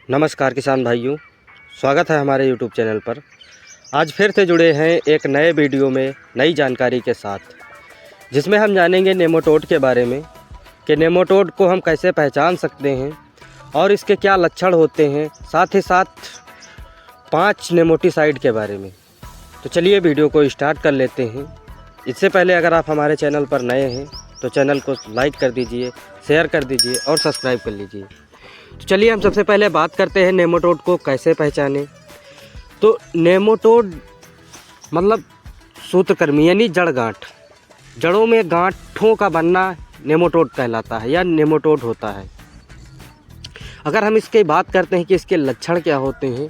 नमस्कार किसान भाइयों, स्वागत है हमारे YouTube चैनल पर। आज फिर से जुड़े हैं एक नए वीडियो में नई जानकारी के साथ, जिसमें हम जानेंगे नेमाटोड के बारे में कि नेमाटोड को हम कैसे पहचान सकते हैं और इसके क्या लक्षण होते हैं, साथ ही साथ 5 नेमाटीसाइड के बारे में। तो चलिए वीडियो को स्टार्ट कर लेते हैं। इससे पहले अगर आप हमारे चैनल पर नए हैं तो चैनल को लाइक कर दीजिए, शेयर कर दीजिए और सब्सक्राइब कर लीजिए। तो चलिए हम सबसे पहले बात करते हैं नेमाटोड को कैसे पहचानें। तो नेमाटोड मतलब सूत्रकृमि यानी जड़ गांठ, जड़ों में गांठों का बनना नेमाटोड कहलाता है या नेमाटोड होता है। अगर हम इसकी बात करते हैं कि इसके लक्षण क्या होते हैं,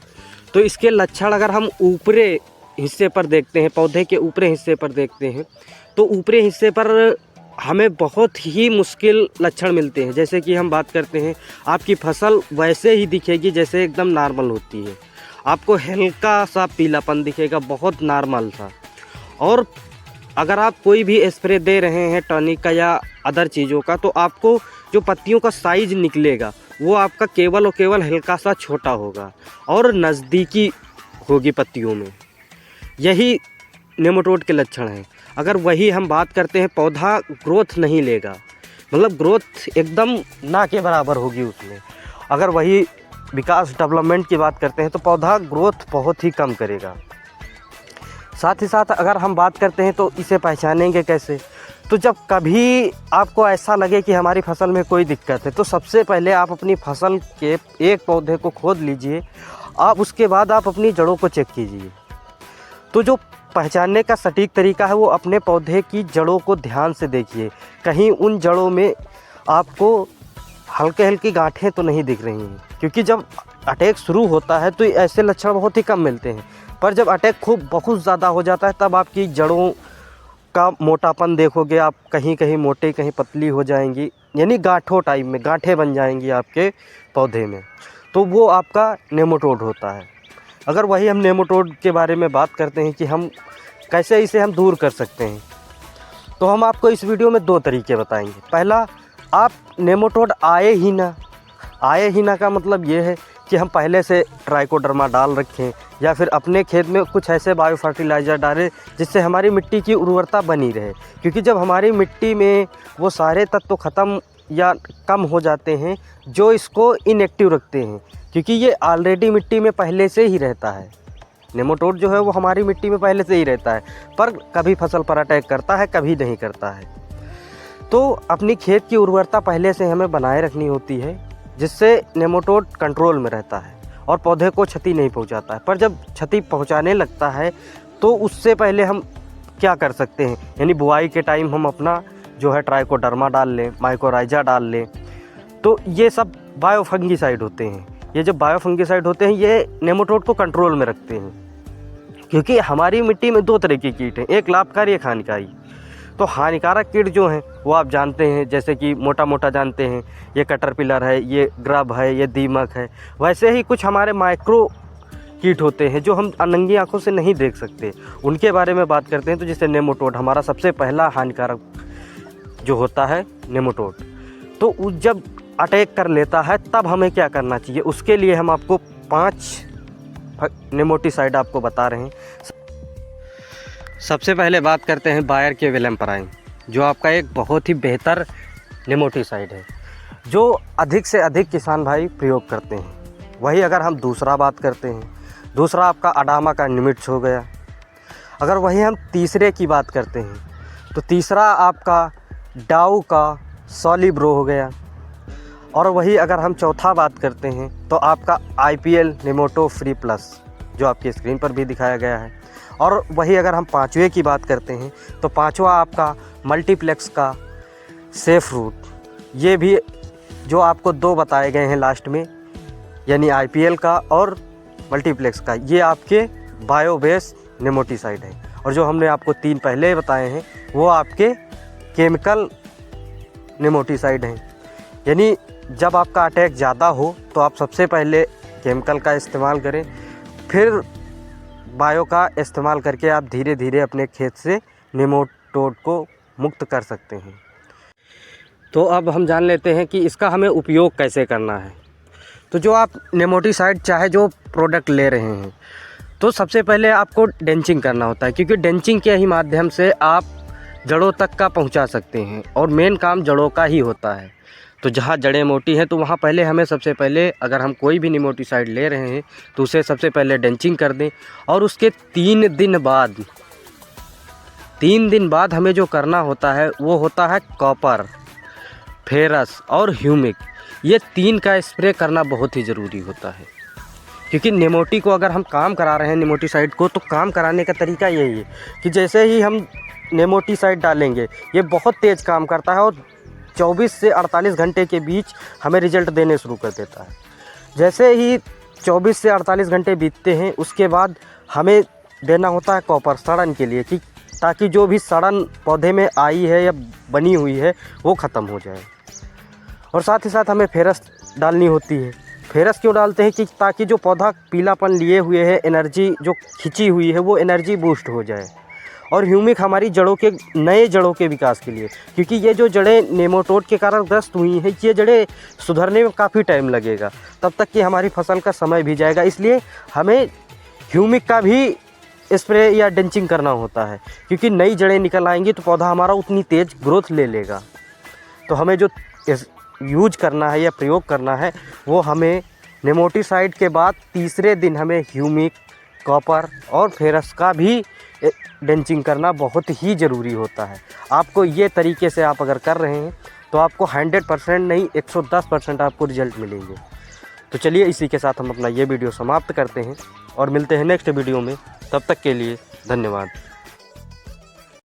तो इसके लक्षण अगर हम ऊपरी हिस्से पर देखते हैं, पौधे के ऊपरी हिस्से पर देखते हैं, तो ऊपरी हिस्से पर हमें बहुत ही मुश्किल लक्षण मिलते हैं। जैसे कि हम बात करते हैं, आपकी फसल वैसे ही दिखेगी जैसे एकदम नॉर्मल होती है, आपको हल्का सा पीलापन दिखेगा, बहुत नॉर्मल सा। और अगर आप कोई भी स्प्रे दे रहे हैं टॉनिक का या अदर चीज़ों का, तो आपको जो पत्तियों का साइज़ निकलेगा वो आपका केवल और केवल हल्का सा छोटा होगा और नज़दीकी होगी पत्तियों में। यही नेमाटोड के लक्षण हैं। अगर वही हम बात करते हैं, पौधा ग्रोथ नहीं लेगा, मतलब ग्रोथ एकदम ना के बराबर होगी उसमें। अगर वही विकास डेवलपमेंट की बात करते हैं तो पौधा ग्रोथ बहुत ही कम करेगा। साथ ही साथ अगर हम बात करते हैं तो इसे पहचानेंगे कैसे, तो जब कभी आपको ऐसा लगे कि हमारी फसल में कोई दिक्कत है, तो सबसे पहले आप अपनी फसल के एक पौधे को खोद लीजिए, आप उसके बाद आप अपनी जड़ों को चेक कीजिए। तो जो पहचानने का सटीक तरीका है वो अपने पौधे की जड़ों को ध्यान से देखिए, कहीं उन जड़ों में आपको हल्के हल्की गांठें तो नहीं दिख रही हैं। क्योंकि जब अटैक शुरू होता है तो ऐसे लक्षण बहुत ही कम मिलते हैं, पर जब अटैक खूब बहुत ज़्यादा हो जाता है तब आपकी जड़ों का मोटापन देखोगे आप, कहीं कहीं मोटे कहीं पतली हो जाएंगी, यानी गांठों टाइप में गांठें बन जाएंगी आपके पौधे में, तो वो आपका नेमाटोड होता है। अगर वही हम नेमाटोड के बारे में बात करते हैं कि हम कैसे इसे हम दूर कर सकते हैं, तो हम आपको इस वीडियो में 2 तरीके बताएंगे। पहला, आप नेमाटोड आए ही ना का मतलब ये है कि हम पहले से ट्राइकोडर्मा डाल रखें या फिर अपने खेत में कुछ ऐसे बायो फर्टिलाइज़र डालें जिससे हमारी मिट्टी की उर्वरता बनी रहे। क्योंकि जब हमारी मिट्टी में वो सारे तत्व ख़त्म या कम हो जाते हैं जो इसको इनएक्टिव रखते हैं, क्योंकि ये ऑलरेडी मिट्टी में पहले से ही रहता है, नेमाटोड जो है वो हमारी मिट्टी में पहले से ही रहता है, पर कभी फसल पर अटैक करता है, कभी नहीं करता है। तो अपनी खेत की उर्वरता पहले से हमें बनाए रखनी होती है, जिससे नेमाटोड कंट्रोल में रहता है और पौधे को क्षति नहीं पहुंचाता है। पर जब क्षति पहुंचाने लगता है तो उससे पहले हम क्या कर सकते हैं, यानी बुआई के टाइम हम अपना जो है ट्राइकोडर्मा डाल लें, माइकोराइजा डाल लें। तो ये सब बायोफंगीसाइड होते हैं। ये जो बायोफंगीसाइड होते हैं ये नेमाटोड को कंट्रोल में रखते हैं, क्योंकि हमारी मिट्टी में 2 तरह के कीट हैं, एक लाभकारी एक हानिकारी। तो हानिकारक कीट जो हैं वो आप जानते हैं, जैसे कि मोटा मोटा जानते हैं, ये कैटरपिलर है, ये ग्रब है, ये दीमक है। वैसे ही कुछ हमारे माइक्रो कीट होते हैं जो हम नंगी आंखों से नहीं देख सकते, उनके बारे में बात करते हैं। तो जैसे नेमाटोड हमारा सबसे पहला हानिकारक जो होता है नेमाटोड, तो जब अटैक कर लेता है तब हमें क्या करना चाहिए, उसके लिए हम आपको 5 नेमाटीसाइड आपको बता रहे हैं। सबसे पहले बात करते हैं बायर के वेलेम्पराइन, जो आपका एक बहुत ही बेहतर नेमाटीसाइड है जो अधिक से अधिक किसान भाई प्रयोग करते हैं। वही अगर हम दूसरा बात करते हैं, दूसरा आपका अडामा का निमिट्स हो गया। अगर वही हम तीसरे की बात करते हैं तो तीसरा आपका डाउ का सॉलिब्रो हो गया। और वही अगर हम चौथा बात करते हैं तो आपका IPL नेमाटो फ्री प्लस, जो आपकी स्क्रीन पर भी दिखाया गया है। और वही अगर हम 5वें की बात करते हैं तो 5वां आपका मल्टीप्लेक्स का सेफ रूट, ये भी जो आपको 2 बताए गए हैं लास्ट में, यानी IPL का और मल्टीप्लेक्स का, ये आपके बायोबेस नेमाटीसाइड है। और जो हमने आपको 3 पहले बताए हैं वो आपके केमिकल नेमाटीसाइड हैं। यानी जब आपका अटैक ज़्यादा हो तो आप सबसे पहले केमिकल का इस्तेमाल करें, फिर बायो का इस्तेमाल करके आप धीरे धीरे अपने खेत से नेमाटोड को मुक्त कर सकते हैं। तो अब हम जान लेते हैं कि इसका हमें उपयोग कैसे करना है। तो जो आप नेमेटिसाइड चाहे जो प्रोडक्ट ले रहे हैं, तो सबसे पहले आपको डेंचिंग करना होता है, क्योंकि डेंचिंग के ही माध्यम से आप जड़ों तक का पहुंचा सकते हैं और मेन काम जड़ों का ही होता है। तो जहाँ जड़ें मोटी हैं तो वहाँ पहले हमें सबसे पहले, अगर हम कोई भी नेमेटिसाइड ले रहे हैं तो उसे सबसे पहले डेंचिंग कर दें। और उसके 3 दिन बाद हमें जो करना होता है वो होता है कॉपर, फेरस और ह्यूमिक। ये 3 का स्प्रे करना बहुत ही ज़रूरी होता है, क्योंकि नेमेटी को अगर हम काम करा रहे हैं नेमेटिसाइड को, तो काम कराने का तरीका यही है कि जैसे ही हम नेमेटिसाइड डालेंगे ये बहुत तेज़ काम करता है और 24 से 48 घंटे के बीच हमें रिजल्ट देने शुरू कर देता है। जैसे ही 24 से 48 घंटे बीतते हैं उसके बाद हमें देना होता है कॉपर सड़न के लिए, कि ताकि जो भी सड़न पौधे में आई है या बनी हुई है वो ख़त्म हो जाए। और साथ ही साथ हमें फेरस डालनी होती है। फेरस क्यों डालते हैं कि ताकि जो पौधा पीलापन लिए हुए है, एनर्जी जो खिंची हुई है वो एनर्जी बूस्ट हो जाए। और ह्यूमिक हमारी जड़ों के, नए जड़ों के विकास के लिए, क्योंकि ये जो जड़ें नेमेटोड के कारण ग्रस्त हुई हैं ये जड़ें सुधरने में काफ़ी टाइम लगेगा, तब तक कि हमारी फसल का समय भी जाएगा। इसलिए हमें ह्यूमिक का भी स्प्रे या डेंचिंग करना होता है, क्योंकि नई जड़ें निकल आएंगी तो पौधा हमारा उतनी तेज़ ग्रोथ ले लेगा। तो हमें जो यूज करना है या प्रयोग करना है वो हमें नेमेटिसाइड के बाद तीसरे दिन हमें ह्यूमिक, कॉपर और फेरस का भी डेंचिंग करना बहुत ही ज़रूरी होता है। आपको ये तरीके से आप अगर कर रहे हैं तो आपको 100% नहीं 110% आपको रिजल्ट मिलेंगे। तो चलिए इसी के साथ हम अपना ये वीडियो समाप्त करते हैं और मिलते हैं नेक्स्ट वीडियो में। तब तक के लिए धन्यवाद।